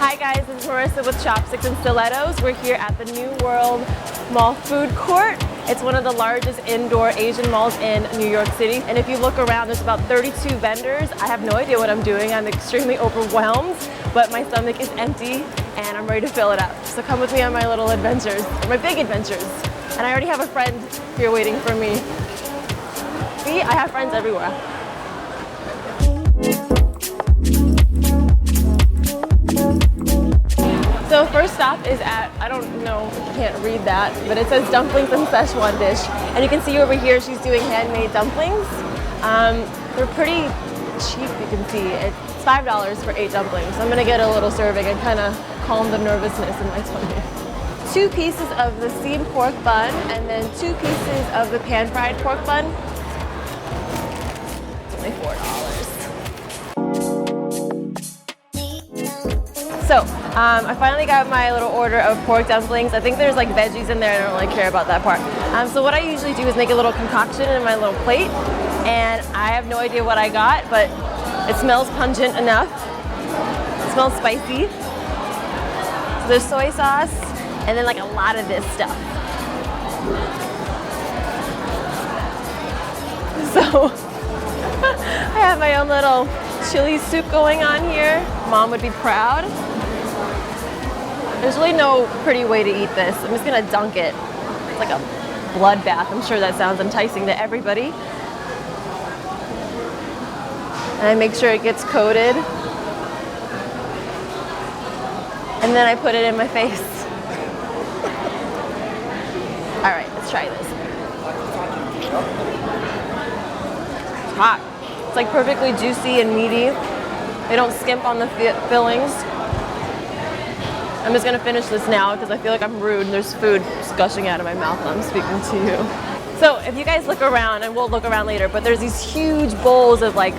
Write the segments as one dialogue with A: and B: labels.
A: Hi guys, this is Marissa with Chopsticks and Stilettos. We're here at the New World Mall Food Court. It's one of the largest indoor Asian malls in New York City. And if you look around, there's about 32 vendors. I have no idea what I'm doing. I'm extremely overwhelmed, but my stomach is empty and I'm ready to fill it up. So come with me on my little adventures, or my big adventures. And I already have a friend here waiting for me. See, I have friends everywhere. So first stop is at, I don't know, can't read that, but it says Dumplings and Szechuan dish. And you can see over here she's doing handmade dumplings. They're pretty cheap, you can see. It's $5 for 8 dumplings. I'm gonna get a little serving and kind of calm the nervousness in my tummy. 2 pieces of the steamed pork bun and then 2 pieces of the pan-fried pork bun. It's only $4. So, I finally got my little order of pork dumplings. I think there's like veggies in there. I don't really care about that part. So what I usually do is make a little concoction in my little plate. And I have no idea what I got, but it smells pungent enough. It smells spicy. So there's soy sauce and then like a lot of this stuff. So I have my own little chili soup going on here. Mom would be proud. There's really no pretty way to eat this. I'm just gonna dunk it. It's like a bloodbath. I'm sure that sounds enticing to everybody. And I make sure it gets coated. And then I put it in my face. All right, let's try this. It's hot. It's like perfectly juicy and meaty. They don't skimp on the fillings. I'm just gonna finish this now because I feel like I'm rude and there's food just gushing out of my mouth when I'm speaking to you. So if you guys look around, and we'll look around later, but there's these huge bowls of like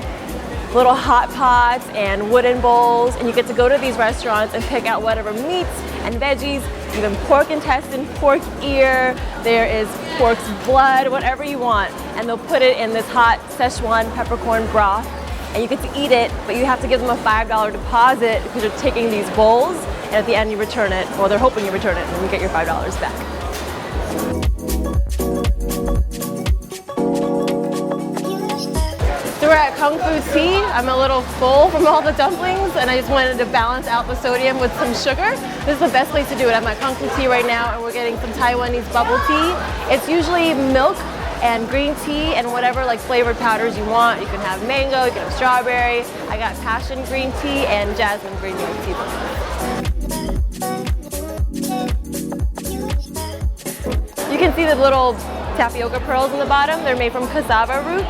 A: little hot pots and wooden bowls, and you get to go to these restaurants and pick out whatever meats and veggies, even pork intestine, pork ear, there is pork's blood, whatever you want, and they'll put it in this hot Szechuan peppercorn broth, and you get to eat it, but you have to give them a $5 deposit because you're taking these bowls, and at the end you return it, or they're hoping you return it, and then you get your $5 back. So we're at Kung Fu Tea. I'm a little full from all the dumplings and I just wanted to balance out the sodium with some sugar. This is the best place to do it. I'm at Kung Fu Tea right now and we're getting some Taiwanese bubble tea. It's usually milk and green tea and whatever like flavored powders you want. You can have mango, you can have strawberry. I got passion green tea and jasmine green tea. You can see the little tapioca pearls in the bottom. They're made from cassava root.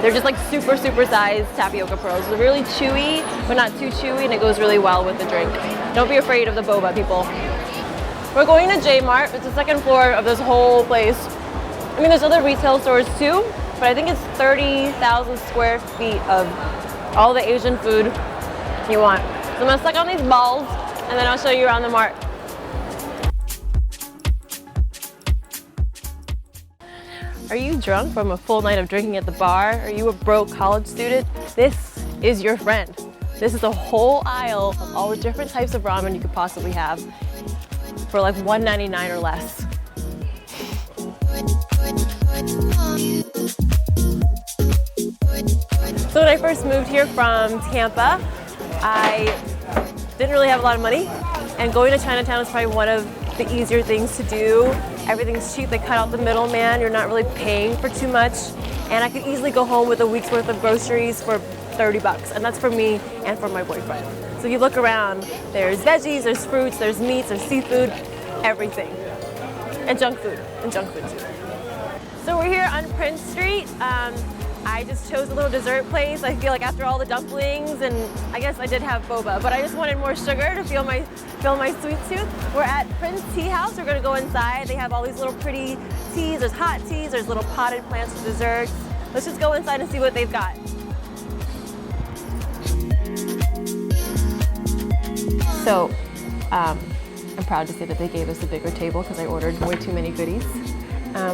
A: They're just like super sized tapioca pearls. They're really chewy, but not too chewy, and it goes really well with the drink. Don't be afraid of the boba, people. We're going to J-Mart. It's the second floor of this whole place. I mean, there's other retail stores too, but I think it's 30,000 square feet of all the Asian food you want. So I'm gonna suck on these balls, and then I'll show you around the mart. Are you drunk from a full night of drinking at the bar? Are you a broke college student? This is your friend. This is a whole aisle of all the different types of ramen you could possibly have for like $1.99 or less. So when I first moved here from Tampa, I didn't really have a lot of money, and going to Chinatown was probably one of the easier things to do. Everything's cheap, they cut out the middleman, you're not really paying for too much, and I could easily go home with a week's worth of groceries for 30 bucks, and that's for me and for my boyfriend. So you look around, there's veggies, there's fruits, there's meats, there's seafood, everything. And junk food too. So we're here on Prince Street. I just chose a little dessert place. I feel like after all the dumplings, and I guess I did have boba, but I just wanted more sugar to fill my sweet tooth. We're at Prince Tea House. We're gonna go inside. They have all these little pretty teas. There's hot teas, there's little potted plants for desserts. Let's just go inside and see what they've got. So, I'm proud to say that they gave us a bigger table because I ordered way too many goodies.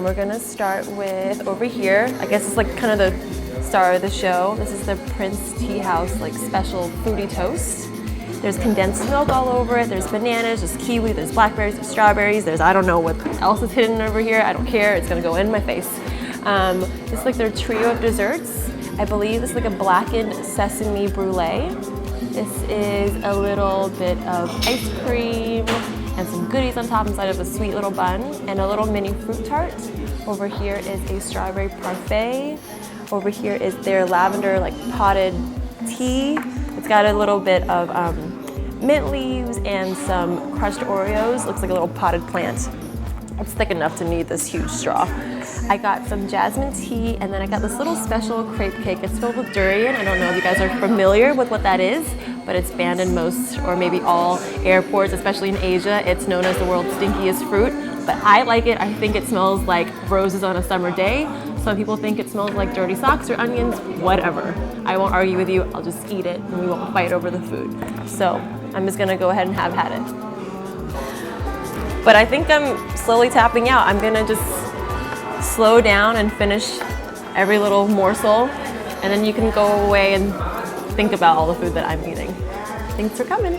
A: We're gonna start with over here. I guess it's like kind of the star of the show. This is the Prince Tea House like special foodie toast. There's condensed milk all over it. There's bananas, there's kiwi, there's blackberries, there's strawberries. There's I don't know what else is hidden over here. I don't care. It's gonna go in my face. It's like their trio of desserts. I believe it's like a blackened sesame brulee. This is a little bit of ice cream and some goodies on top inside of a sweet little bun and a little mini fruit tart. Over here is a strawberry parfait. Over here is their lavender like potted tea. It's got a little bit of mint leaves and some crushed Oreos. Looks like a little potted plant. It's thick enough to need this huge straw. I got some jasmine tea, and then I got this little special crepe cake. It's filled with durian. I don't know if you guys are familiar with what that is, but it's banned in most or maybe all airports, especially in Asia. It's known as the world's stinkiest fruit, but I like it. I think it smells like roses on a summer day. Some people think it smells like dirty socks or onions, whatever. I won't argue with you. I'll just eat it, and we won't fight over the food. So I'm just gonna go ahead and have had it. But I think I'm slowly tapping out. I'm gonna just slow down and finish every little morsel, and then you can go away and think about all the food that I'm eating. Thanks for coming.